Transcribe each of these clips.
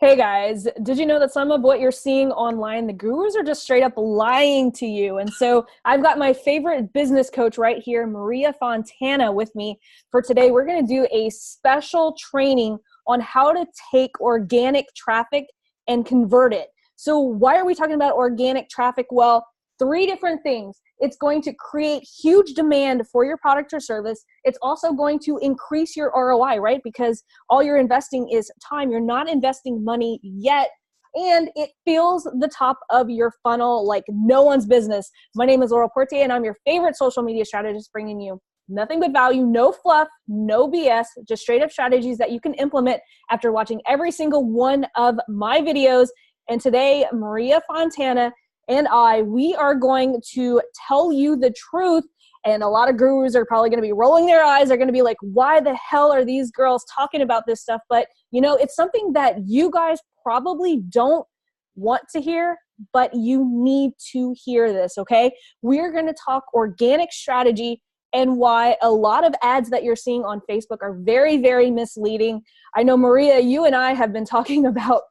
Hey guys, did you know that some of what you're seeing online, the gurus are just straight up lying to you? And so I've got my favorite business coach right here, Maria Fontana, with me for today. We're going to do a special training on how to take organic traffic and convert it. So why are we talking about organic traffic? Well, three different things. It's going to create huge demand for your product or service. It's also going to increase your ROI, right? Because all you're investing is time. You're not investing money yet. And it fills the top of your funnel like no one's business. My name is Laurel Portier, and I'm your favorite social media strategist, bringing you nothing but value, no fluff, no BS, just straight up strategies that you can implement after watching every single one of my videos. And today, Maria Fontana and we are going to tell you the truth. And a lot of gurus are probably going to be rolling their eyes. They're going to be like, why the hell are these girls talking about this stuff? But, you know, it's something that you guys probably don't want to hear, but you need to hear this, okay? We're going to talk organic strategy and why a lot of ads that you're seeing on Facebook are very, very misleading. I know, Maria, you and I have been talking about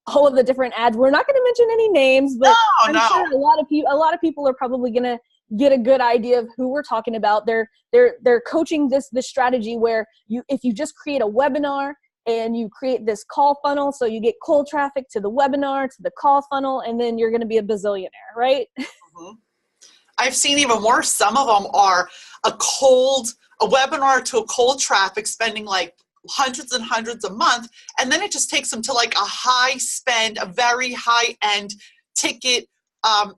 all of the different ads. We're not going to mention any names, but I'm sure a lot of people are probably going to get a good idea of who we're talking about. They're coaching this strategy where if you just create a webinar and you create this call funnel, so you get cold traffic to the webinar, to the call funnel, and then you're going to be a bazillionaire, right? Mm-hmm. I've seen even worse. Some of them are a webinar to a cold traffic, spending like hundreds and hundreds a month, and then it just takes them to like a high spend, a very high end ticket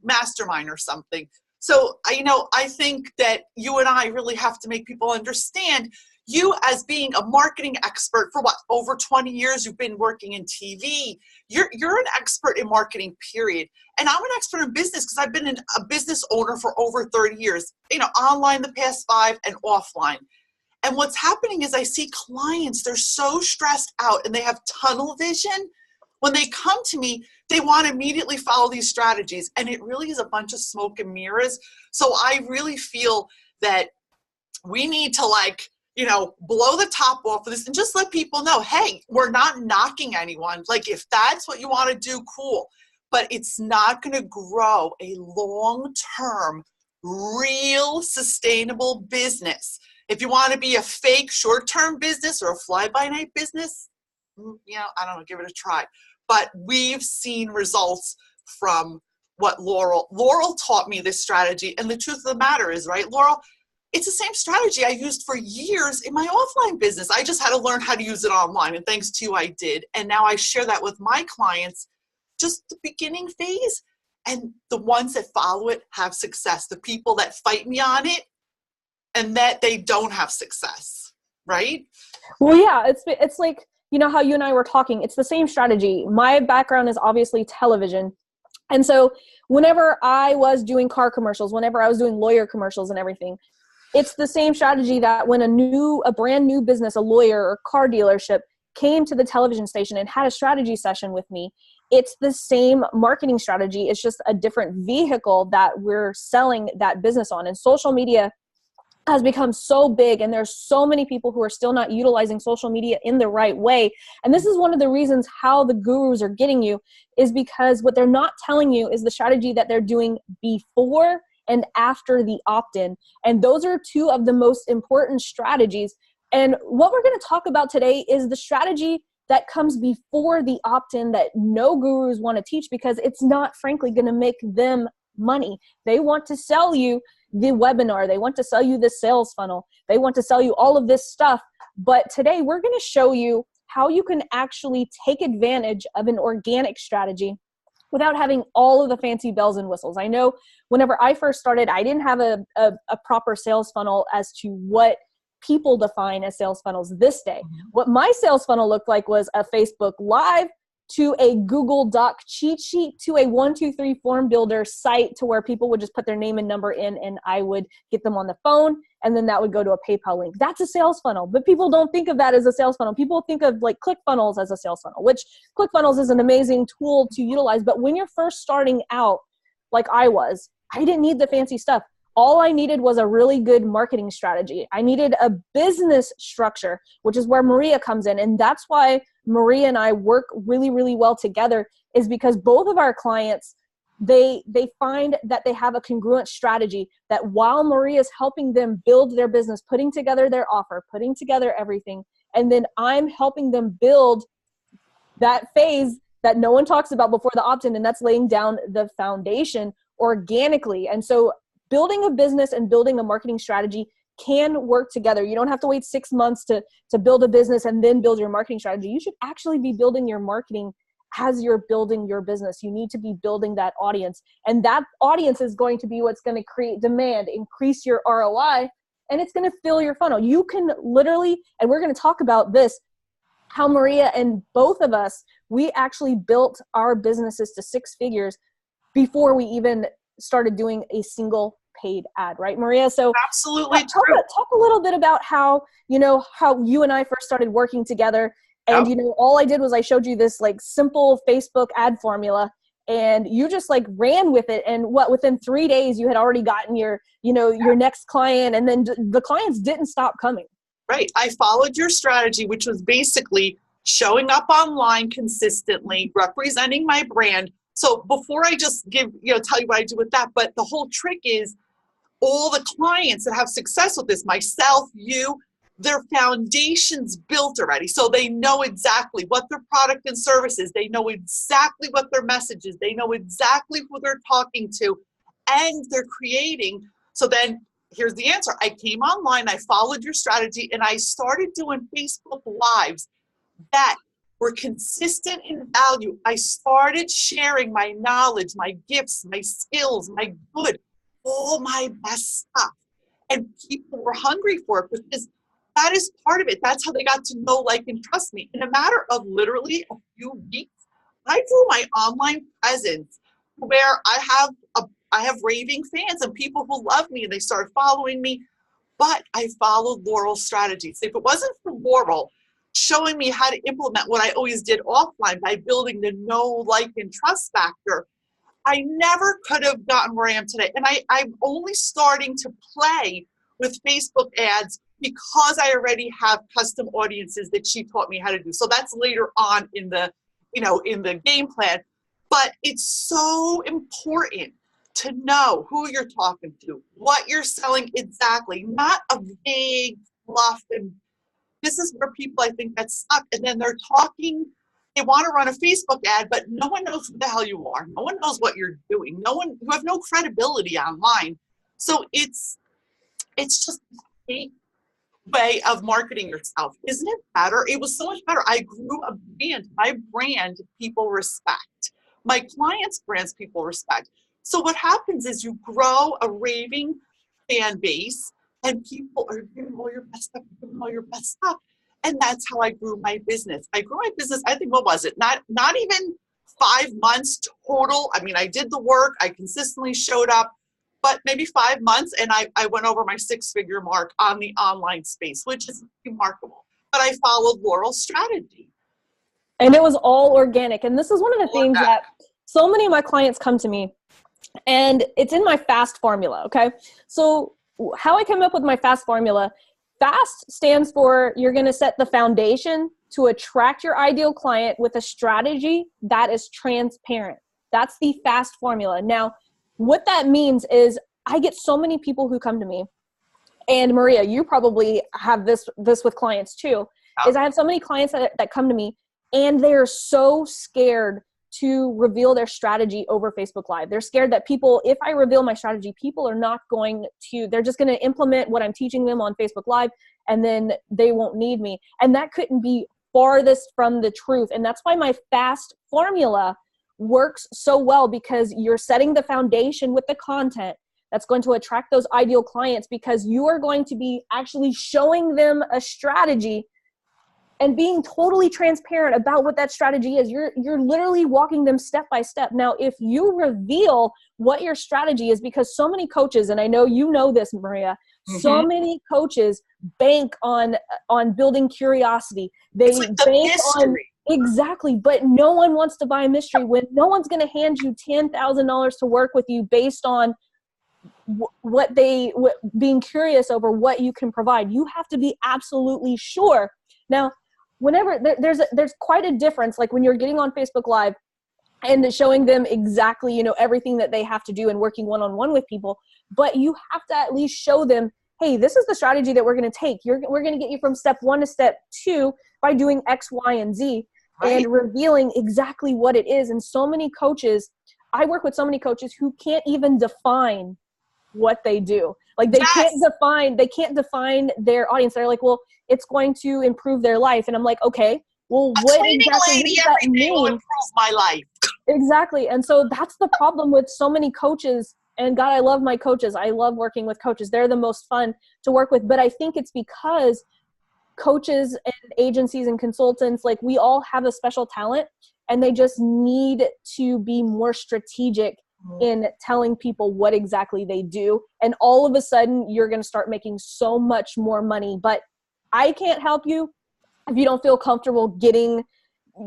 mastermind or something. So I think that you and I really have to make people understand, you as being a marketing expert for over 20 years, you've been working in TV, you're an expert in marketing, period. And I'm an expert in business because I've been a business owner for over 30 years, online the past 5 and offline. And what's happening is I see clients, they're so stressed out and they have tunnel vision. When they come to me, they want to immediately follow these strategies. And it really is a bunch of smoke and mirrors. So I really feel that we need to blow the top off of this and just let people know, hey, we're not knocking anyone. Like, if that's what you want to do, cool. But it's not going to grow a long-term, real, sustainable business. If you want to be a fake short-term business or a fly-by-night business, I don't know, give it a try. But we've seen results from what Laurel taught me this strategy. And the truth of the matter is, right, Laurel, it's the same strategy I used for years in my offline business. I just had to learn how to use it online. And thanks to you, I did. And now I share that with my clients, just the beginning phase. And the ones that follow it have success. The people that fight me on it, and that they don't have success, right? Well, yeah, it's like, how you and I were talking, it's the same strategy. My background is obviously television. And so whenever I was doing car commercials, whenever I was doing lawyer commercials and everything, it's the same strategy that when a brand new business, a lawyer or car dealership came to the television station and had a strategy session with me, it's the same marketing strategy. It's just a different vehicle that we're selling that business on. And social media has become so big, and there's so many people who are still not utilizing social media in the right way. And this is one of the reasons how the gurus are getting you, is because what they're not telling you is the strategy that they're doing before and after the opt-in. And those are two of the most important strategies. And what we're going to talk about today is the strategy that comes before the opt-in that no gurus want to teach, because it's not, frankly, going to make them money. They want to sell you the webinar. They want to sell you the sales funnel. They want to sell you all of this stuff. But today we're going to show you how you can actually take advantage of an organic strategy without having all of the fancy bells and whistles. I know whenever I first started, I didn't have a proper sales funnel as to what people define as sales funnels this day. What my sales funnel looked like was a Facebook Live to a Google Doc cheat sheet to a 1, 2, 3 form builder site to where people would just put their name and number in, and I would get them on the phone, and then that would go to a PayPal link. That's a sales funnel, but people don't think of that as a sales funnel. People think of like ClickFunnels as a sales funnel, which ClickFunnels is an amazing tool to utilize. But when you're first starting out, like I didn't need the fancy stuff. All I needed was a really good marketing strategy. I needed a business structure, which is where Maria comes in. And that's why Maria and I work really, really well together is because both of our clients, they find that they have a congruent strategy, that while Maria's helping them build their business, putting together their offer, putting together everything, and then I'm helping them build that phase that no one talks about before the opt-in, and that's laying down the foundation organically. And so building a business and building a marketing strategy can work together. You don't have to wait 6 months to build a business and then build your marketing strategy. You should actually be building your marketing as you're building your business. You need to be building that audience. And that audience is going to be what's going to create demand, increase your ROI, and it's going to fill your funnel. You can literally, and we're going to talk about this, how Maria and both of us, we actually built our businesses to 6 figures before we even started doing a single paid ad, right, Maria? So absolutely talk a little bit about how you and I first started working together. And, all I did was I showed you this like simple Facebook ad formula, and you just like ran with it. And within 3 days you had already gotten your next client, and then the clients didn't stop coming. Right. I followed your strategy, which was basically showing up online consistently, representing my brand. So before I just tell you what I do with that, but the whole trick is all the clients that have success with this, myself, you, their foundation's built already. So they know exactly what their product and service is. They know exactly what their message is. They know exactly who they're talking to, and they're creating. So then here's the answer. I came online, I followed your strategy, and I started doing Facebook Lives that were consistent in value. I started sharing my knowledge, my gifts, my skills, my good, all my best stuff. And people were hungry for it because that is part of it. That's how they got to know, like, and trust me. In a matter of literally a few weeks, I grew my online presence where I have raving fans and people who love me, and they started following me. But I followed Laurel's strategies. If it wasn't for Laurel showing me how to implement what I always did offline by building the know, like, and trust factor, I never could have gotten where I am today. And I'm only starting to play with Facebook ads because I already have custom audiences that she taught me how to do. So that's later on in the game plan. But it's so important to know who you're talking to, what you're selling exactly, not a vague fluff. And this is where people, I think, get stuck. And then they're talking, they want to run a Facebook ad, but no one knows who the hell you are. No one knows what you're doing. You have no credibility online. So it's just a way of marketing yourself. Isn't it better? It was so much better. I grew a brand. My brand, people respect. My clients' brands, people respect. So what happens is you grow a raving fan base, and people are giving all your best stuff, giving all your best stuff. And that's how I grew my business. I grew my business, I think, what was it? Not even 5 months total. I mean, I did the work. I consistently showed up, but maybe 5 months, and I went over my 6-figure mark on the online space, which is remarkable. But I followed Laurel's strategy. And it was all organic. And this is one of the things that so many of my clients come to me, and it's in my FAST formula, okay? So how I came up with my FAST formula, FAST stands for you're going to set the foundation to attract your ideal client with a strategy that is transparent. That's the FAST formula. Now, what that means is I get so many people who come to me, and Maria, you probably have this with clients too, is I have so many clients that come to me, and they're so scared to reveal their strategy over Facebook Live. They're scared that if I reveal my strategy, people are not going to, they're just going to implement what I'm teaching them on Facebook Live, and then they won't need me. And that couldn't be farthest from the truth. And that's why my FAST formula works so well, because you're setting the foundation with the content that's going to attract those ideal clients, because you are going to be actually showing them a strategy and being totally transparent about what that strategy is. You're literally walking them step by step. Now, if you reveal what your strategy is, because so many coaches, and I know you know this, Maria, so many coaches bank on building curiosity. They bank on exactly, but no one wants to buy mystery when no one's going to hand you $10,000 to work with you based on being curious over what you can provide. You have to be absolutely sure. Now, whenever there's quite a difference, like when you're getting on Facebook Live and showing them exactly, you know, everything that they have to do and working one-on-one with people, but you have to at least show them, hey, this is the strategy that we're going to take. We're going to get you from step 1 to step 2 by doing X, Y, and Z, Right. and revealing exactly what it is. And so many coaches, I work with so many coaches who can't even define what they do. Like they can't define their audience. They're like, well, it's going to improve their life. And I'm like, okay, well, A what cleaning exactly lady does that every day will mean? improve my life. Exactly. And so that's the problem with so many coaches. And God, I love my coaches. I love working with coaches. They're the most fun to work with. But I think it's because coaches and agencies and consultants, like we all have a special talent, and they just need to be more strategic in telling people what exactly they do. And all of a sudden you're going to start making so much more money. But I can't help you if you don't feel comfortable getting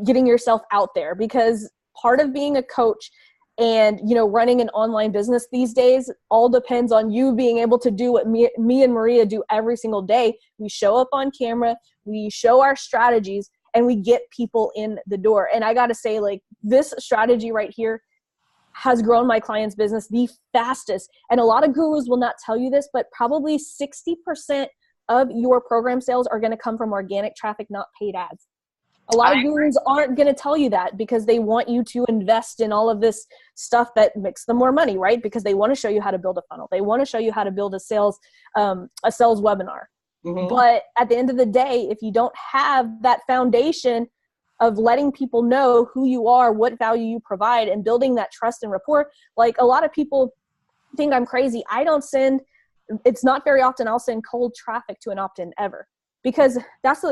yourself out there, because part of being a coach and, you know, running an online business these days all depends on you being able to do what me and Maria do every single day. We show up on camera, we show our strategies, and we get people in the door. And I got to say, like, this strategy right here has grown my client's business the fastest. And a lot of gurus will not tell you this, but probably 60% of your program sales are going to come from organic traffic, not paid ads. A lot of gurus aren't going to tell you that because they want you to invest in all of this stuff that makes them more money, right? Because they want to show you how to build a funnel. They want to show you how to build a sales webinar. Mm-hmm. But at the end of the day, if you don't have that foundation of letting people know who you are, what value you provide, and building that trust and rapport, like a lot of people think I'm crazy. It's not very often I'll send cold traffic to an opt-in ever, because that's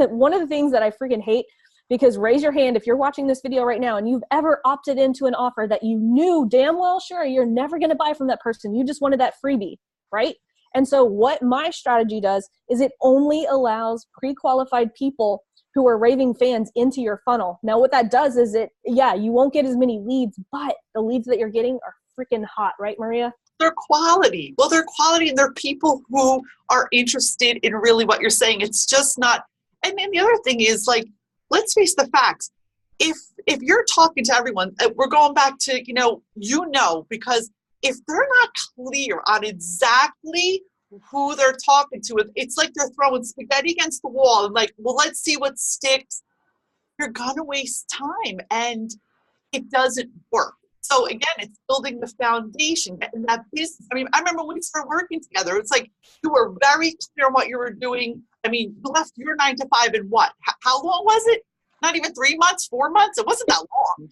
one of the things that I freaking hate. Because raise your hand if you're watching this video right now and you've ever opted into an offer that you knew damn well sure you're never going to buy from that person. You just wanted that freebie, right? And so what my strategy does is it only allows pre-qualified people who are raving fans into your funnel. Now what that does is you won't get as many leads, but the leads that you're getting are freaking hot, right, Maria? They're quality. Well, they're quality, and they're people who are interested in really what you're saying. It's just not. And then the other thing is, like, let's face the facts. If you're talking to everyone, we're going back to, because if they're not clear on exactly who they're talking to, it's like they're throwing spaghetti against the wall and like, well, let's see what sticks. You're going to waste time, and it doesn't work. So again, it's building the foundation in that business. I mean, I remember when we started working together, it's like you were very clear on what you were doing. I mean, you left your 9 to 5 in what? How long was it? Not even 3 months, 4 months? It wasn't that long.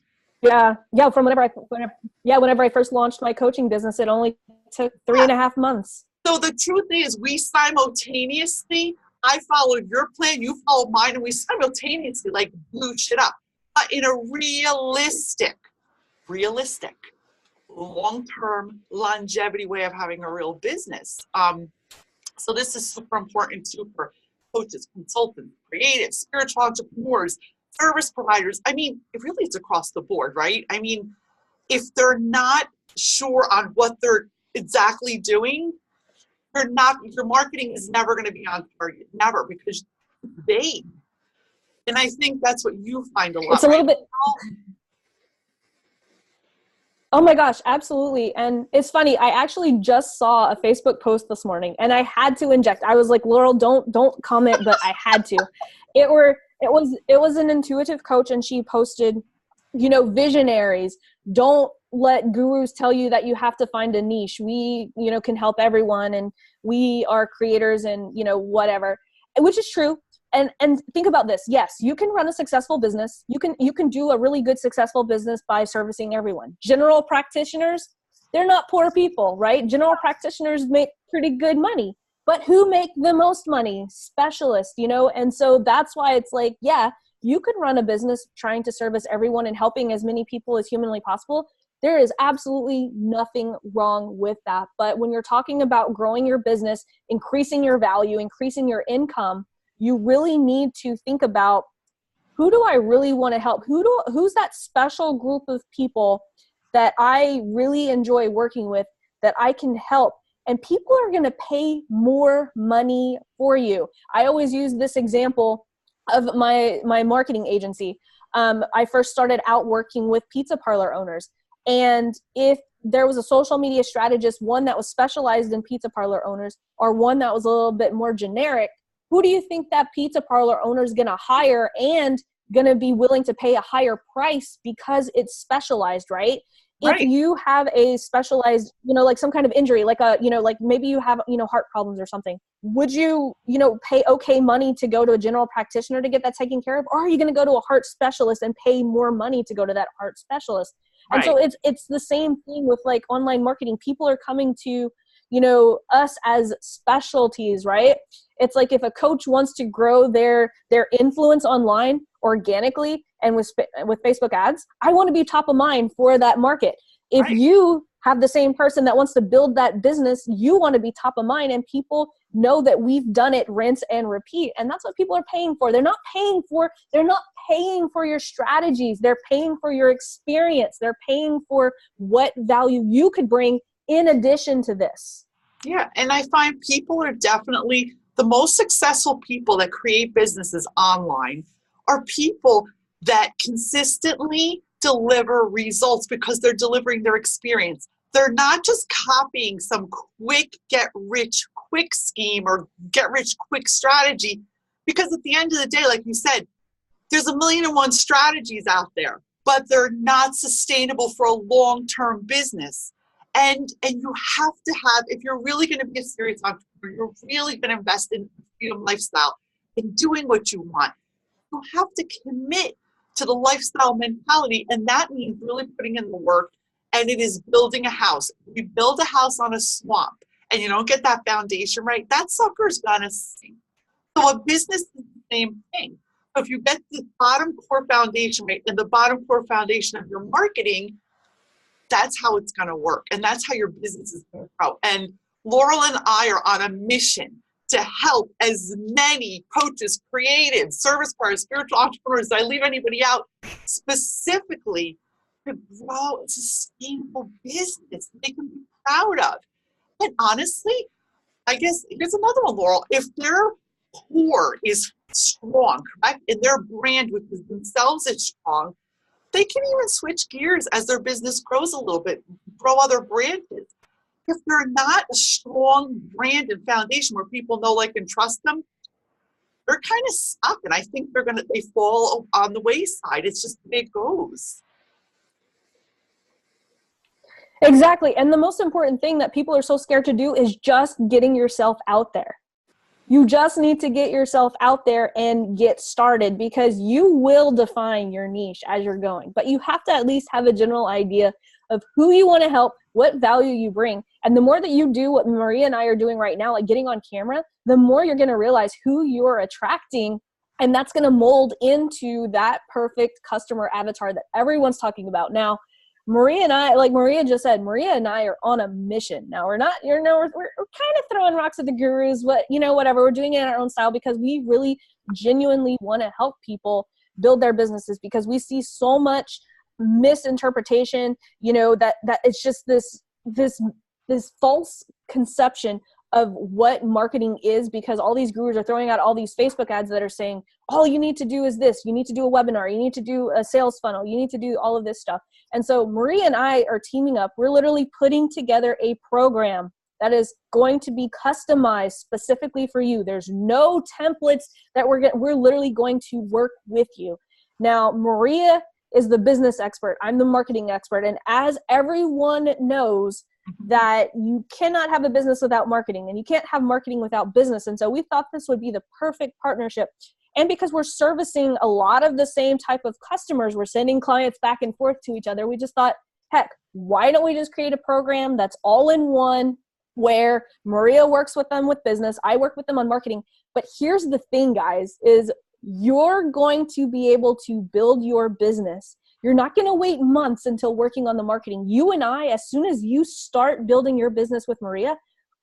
Yeah. From whenever I first launched my coaching business, it only took 3.5 months. So the truth is, we simultaneously, I followed your plan, you followed mine, and we simultaneously like blew shit up. But in a realistic, long-term longevity way of having a real business. So this is super important too for coaches, consultants, creatives, spiritual entrepreneurs, service providers. I mean, it's across the board, right? I mean, if they're not sure on what they're exactly doing, your marketing is never going to be on target, never, because it's vague. And I think that's what you find a lot. It's a little bit. Oh my gosh, absolutely. And it's funny, I actually just saw a Facebook post this morning and I had to inject. I was like, Laurel, don't comment, but I had to. It was an intuitive coach, and she posted, visionaries, don't let gurus tell you that you have to find a niche. We, can help everyone, and we are creators and, whatever, which is true. And think about this. Yes, you can run a successful business. You can do a really good, successful business by servicing everyone. General practitioners, they're not poor people, right? General practitioners make pretty good money, but who make the most money? Specialists, And so that's why it's like, yeah, you could run a business trying to service everyone and helping as many people as humanly possible. There is absolutely nothing wrong with that. But when you're talking about growing your business, increasing your value, increasing your income, you really need to think about, who do I really want to help? Who's that special group of people that I really enjoy working with that I can help? And people are going to pay more money for you. I always use this example of my marketing agency, I first started out working with pizza parlor owners. And if there was a social media strategist, one that was specialized in pizza parlor owners, or one that was a little bit more generic, who do you think that pizza parlor owner is going to hire and going to be willing to pay a higher price because it's specialized, right? If Right. you have a specialized, like some kind of injury, like like maybe you have, heart problems or something, would you, pay okay money to go to a general practitioner to get that taken care of? Or are you going to go to a heart specialist and pay more money to go to that heart specialist? And so Right. it's the same thing with like online marketing. People are coming to, us as specialties, right? It's like if a coach wants to grow their influence online organically and with Facebook ads, I want to be top of mind for that market. If Right. you have the same person that wants to build that business, you want to be top of mind, and people know that we've done it, rinse and repeat. And that's what people are paying for. They're not paying for your strategies. They're paying for your experience. They're paying for what value you could bring in addition to this. Yeah. And I find people are definitely the most successful people that create businesses online are people that consistently deliver results because they're delivering their experience. They're not just copying some quick get rich quick scheme or get rich quick strategy, because at the end of the day, like you said, there's 1,000,001 strategies out there, but they're not sustainable for a long-term business. And you have to have, if you're really going to be a serious entrepreneur, you're really going to invest in freedom lifestyle, in doing what you want, you have to commit to the lifestyle mentality. And that means really putting in the work. And it is building a house. If you build a house on a swamp and you don't get that foundation right, that sucker's gonna sink. So a business is the same thing. So if you get the bottom core foundation right and the bottom core foundation of your marketing, that's how it's going to work. And that's how your business is going to grow. And Laurel and I are on a mission to help as many coaches, creatives, service providers, spiritual entrepreneurs, did I leave anybody out, specifically to grow a sustainable business they can be proud of. And honestly, I guess here's another one, Laurel. If their core is strong, correct, and their brand, which is themselves, is strong, they can even switch gears as their business grows a little bit, grow other branches. If they're not a strong brand and foundation where people know, like, and trust them, they're kind of stuck. And I think they fall on the wayside. It's just the way it goes. Exactly. And the most important thing that people are so scared to do is just getting yourself out there. You just need to get yourself out there and get started, because you will define your niche as you're going. But you have to at least have a general idea of who you want to help, what value you bring. And the more that you do what Maria and I are doing right now, like getting on camera, the more you're going to realize who you're attracting. And that's going to mold into that perfect customer avatar that everyone's talking about. Now, Maria and I, like Maria just said, Maria and I are on a mission. Now we're not, we're kind of throwing rocks at the gurus, but whatever. We're doing it in our own style because we really genuinely want to help people build their businesses, because we see so much misinterpretation, that it's just this false conception of what marketing is, because all these gurus are throwing out all these Facebook ads that are saying, all you need to do is this, you need to do a webinar, you need to do a sales funnel, you need to do all of this stuff. And so Maria and I are teaming up. We're literally putting together a program that is going to be customized specifically for you. There's no templates that we're literally going to work with you. Now, Maria is the business expert. I'm the marketing expert. And as everyone knows, that you cannot have a business without marketing, and you can't have marketing without business. And so we thought this would be the perfect partnership. And because we're servicing a lot of the same type of customers, we're sending clients back and forth to each other. We just thought, heck, why don't we just create a program that's all in one, where Maria works with them with business, I work with them on marketing. But here's the thing, guys, is you're going to be able to build your business. You're not going to wait months until working on the marketing. You and I, as soon as you start building your business with Maria,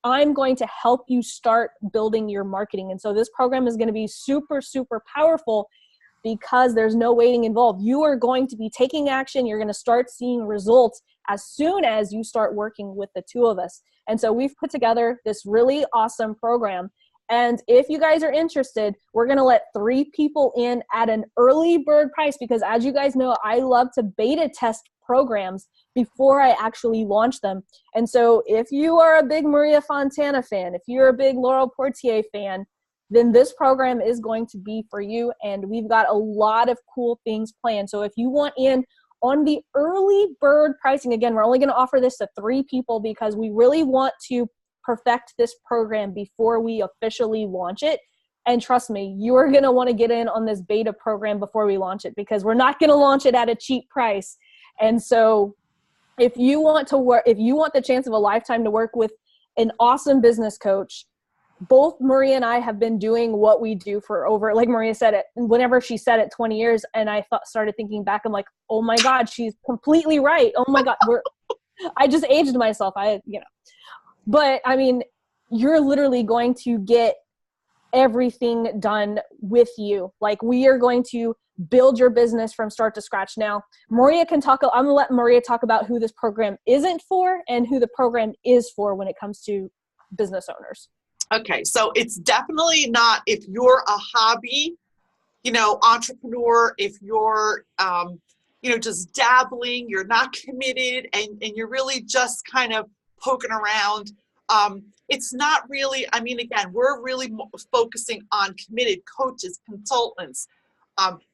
I'm going to help you start building your marketing. And so this program is going to be super, super powerful, because there's no waiting involved. You are going to be taking action. You're going to start seeing results as soon as you start working with the two of us. And so we've put together this really awesome program. And if you guys are interested, we're going to let 3 people in at an early bird price, because as you guys know, I love to beta test programs before I actually launch them. And so if you are a big Maria Fontana fan, if you're a big Laurel Portier fan, then this program is going to be for you. And we've got a lot of cool things planned. So if you want in on the early bird pricing, again, we're only going to offer this to 3 people because we really want to perfect this program before we officially launch it. And trust me, you're going to want to get in on this beta program before we launch it, because we're not going to launch it at a cheap price. And so if you want to work, if you want the chance of a lifetime to work with an awesome business coach, both Maria and I have been doing what we do for over, like Maria said it, whenever she said it, 20 years. And I started thinking back, I'm like, oh my God, she's completely right. Oh my God. I just aged myself. But I mean, you're literally going to get everything done with you. Like, we are going to build your business from start to scratch. Now, Maria can talk. I'm going to let Maria talk about who this program isn't for and who the program is for when it comes to business owners. Okay. So it's definitely not if you're a hobby, entrepreneur, if you're, just dabbling, you're not committed and you're really just kind of poking around. It's not really, again, we're really focusing on committed coaches, consultants,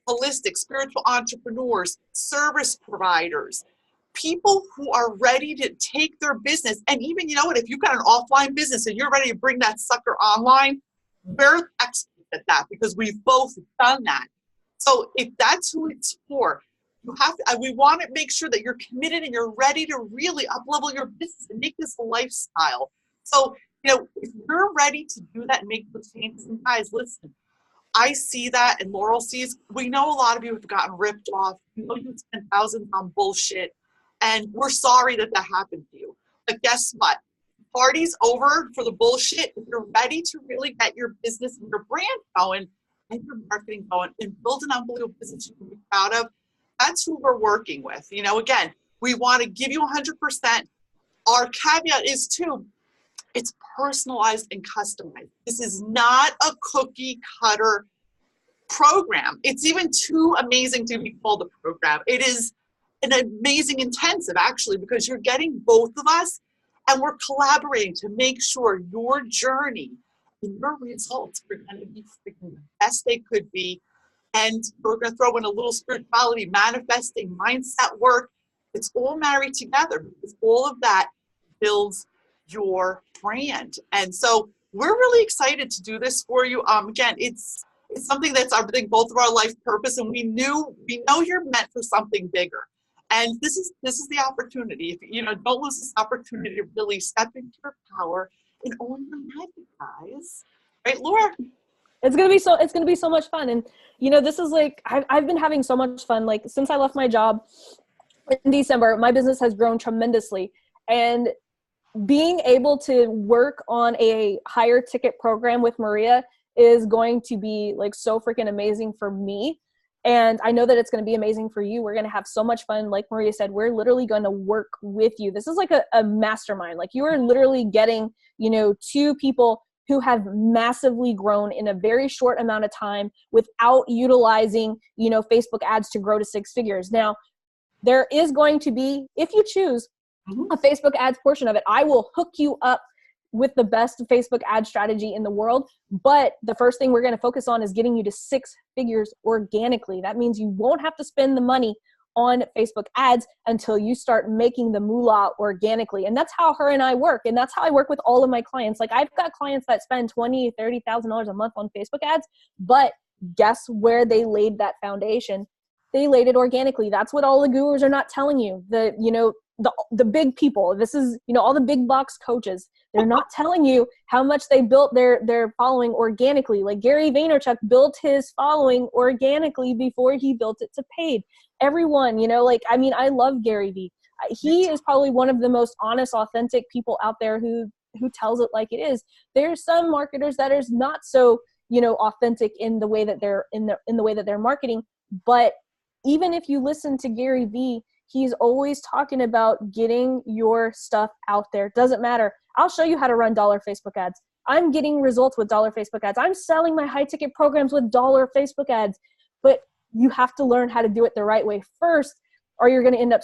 holistic, spiritual entrepreneurs, service providers, people who are ready to take their business. And even, if you've got an offline business and you're ready to bring that sucker online, we're experts at that because we've both done that. So if that's who it's for, you have to, we want to make sure that you're committed and you're ready to really up-level your business and make this a lifestyle. So, if you're ready to do that and make the changes, and guys, listen, I see that and Laurel sees, we know a lot of you have gotten ripped off. You spent thousands on bullshit, and we're sorry that happened to you. But guess what? Party's over for the bullshit. If you're ready to really get your business and your brand going and your marketing going and build an unbelievable business you can be proud of, that's who we're working with. Again, we want to give you 100%. Our caveat is too, it's personalized and customized. This is not a cookie cutter program. It's even too amazing to be called a program. It is an amazing intensive, actually, because you're getting both of us and we're collaborating to make sure your journey and your results are going to be freaking the best they could be. And we're going to throw in a little spirituality, manifesting, mindset work. It's all married together because all of that builds your brand. And so we're really excited to do this for you. Again, it's something that's, I think, both of our life purpose, and we know you're meant for something bigger. And this is the opportunity. If don't lose this opportunity to really step into your power and own your magic, guys. Right, Laura? It's gonna be so much fun. And this is like, I've been having so much fun. Like, since I left my job in December, my business has grown tremendously. And being able to work on a higher ticket program with Maria is going to be like so freaking amazing for me. And I know that it's going to be amazing for you. We're going to have so much fun. Like Maria said, we're literally going to work with you. This is like a mastermind. Like, you are literally getting, 2 people who have massively grown in a very short amount of time without utilizing, Facebook ads to grow to 6 figures. Now, there is going to be, if you choose, a Facebook ads portion of it. I will hook you up with the best Facebook ad strategy in the world. But the first thing we're going to focus on is getting you to 6 figures organically. That means you won't have to spend the money on Facebook ads until you start making the moolah organically. And that's how her and I work. And that's how I work with all of my clients. Like, I've got clients that spend $20,000, $30,000 a month on Facebook ads, but guess where they laid that foundation? They laid it organically. That's what all the gurus are not telling you. The big people, this is, all the big box coaches, they're not telling you how much they built their following organically. Like, Gary Vaynerchuk built his following organically before he built it to paid. Everyone, I love Gary Vee. He is probably one of the most honest, authentic people out there who tells it like it is. There's some marketers that is not so, authentic in the way that they're in the way that they're marketing. But even if you listen to Gary Vee, he's always talking about getting your stuff out there. Doesn't matter. I'll show you how to run dollar Facebook ads. I'm getting results with dollar Facebook ads. I'm selling my high ticket programs with dollar Facebook ads. But you have to learn how to do it the right way first, or you're going to end up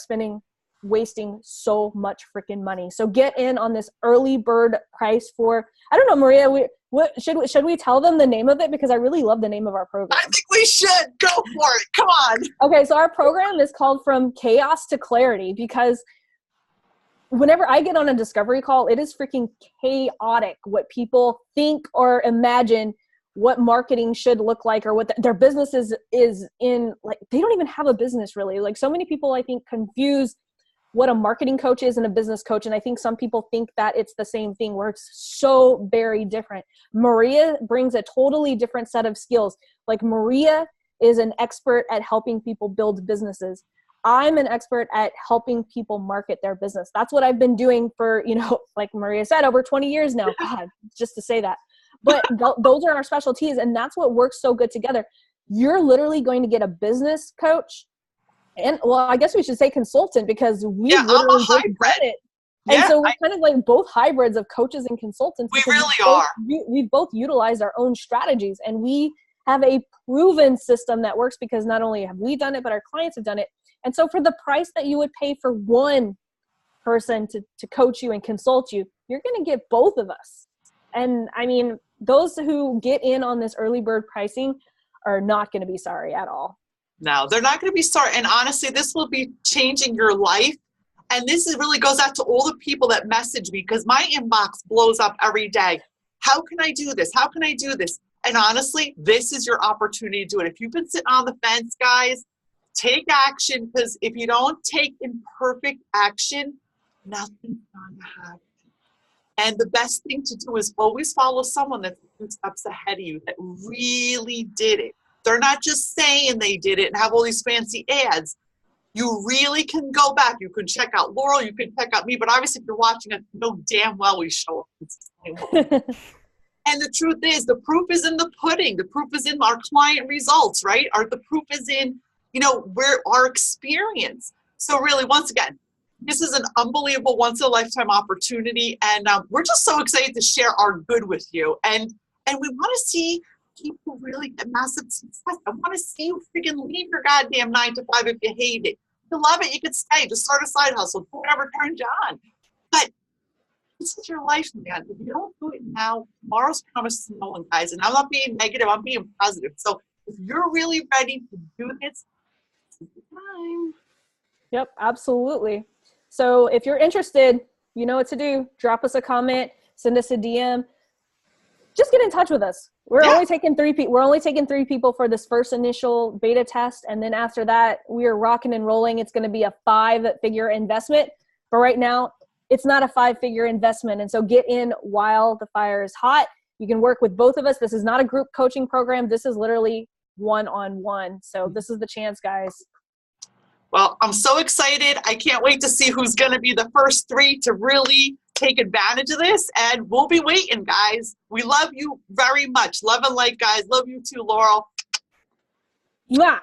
wasting so much freaking money. So get in on this early bird price for, I don't know, Maria, should we tell them the name of it? Because I really love the name of our program. I think we should. Go for it. Come on. Okay, so our program is called From Chaos to Clarity, because whenever I get on a discovery call, it is freaking chaotic what people think or imagine what marketing should look like, or what their business is in. Like, they don't even have a business really. Like, so many people, I think, confuse what a marketing coach is and a business coach. And I think some people think that it's the same thing, where it's so very different. Maria brings a totally different set of skills. Like, Maria is an expert at helping people build businesses. I'm an expert at helping people market their business. That's what I've been doing for, like Maria said, over 20 years now. God, just to say that. But those are our specialties, and that's what works so good together. You're literally going to get a business coach, and, well, I guess we should say consultant, because we literally both did it. And so we're kind of like both hybrids of coaches and consultants. We really are. We've both utilized our own strategies, and we have a proven system that works, because not only have we done it, but our clients have done it. And so for the price that you would pay for one person to coach you and consult you, you're going to get both of us. And I mean, those who get in on this early bird pricing are not going to be sorry at all. No, they're not going to be sorry. And honestly, this will be changing your life. And this really goes out to all the people that message me, because my inbox blows up every day. How can I do this? How can I do this? And honestly, this is your opportunity to do it. If you've been sitting on the fence, guys, take action, because if you don't take imperfect action, nothing's going to happen. And the best thing to do is always follow someone that's 2 steps ahead of you that really did it. They're not just saying they did it and have all these fancy ads. You really can go back. You can check out Laurel. You can check out me. But obviously, if you're watching it, you know damn well we show up. And the truth is, the proof is in the pudding. The proof is in our client results, right? The proof is in, where our experience. So really, once again, this is an unbelievable once-in-a-lifetime opportunity, and we're just so excited to share our good with you. And we want to see people really get massive success. I want to see you freaking leave your goddamn 9 to 5 if you hate it. If you love it, you can stay. Just start a side hustle. Do whatever turns you on. But this is your life, man. If you don't do it now, tomorrow's promised to no one, guys. And I'm not being negative. I'm being positive. So if you're really ready to do this, it's the time. Yep, absolutely. So if you're interested, you know what to do. Drop us a comment, send us a DM. Just get in touch with us. We're only taking 3 people. We're only taking 3 people for this first initial beta test. And then after that, we are rocking and rolling. It's going to be a 5-figure investment. But right now, it's not a 5-figure investment. And so get in while the fire is hot. You can work with both of us. This is not a group coaching program. This is literally one-on-one. So this is the chance, guys. Well, I'm so excited. I can't wait to see who's going to be the first 3 to really take advantage of this. And we'll be waiting, guys. We love you very much. Love and light, guys. Love you too, Laurel. Mwah.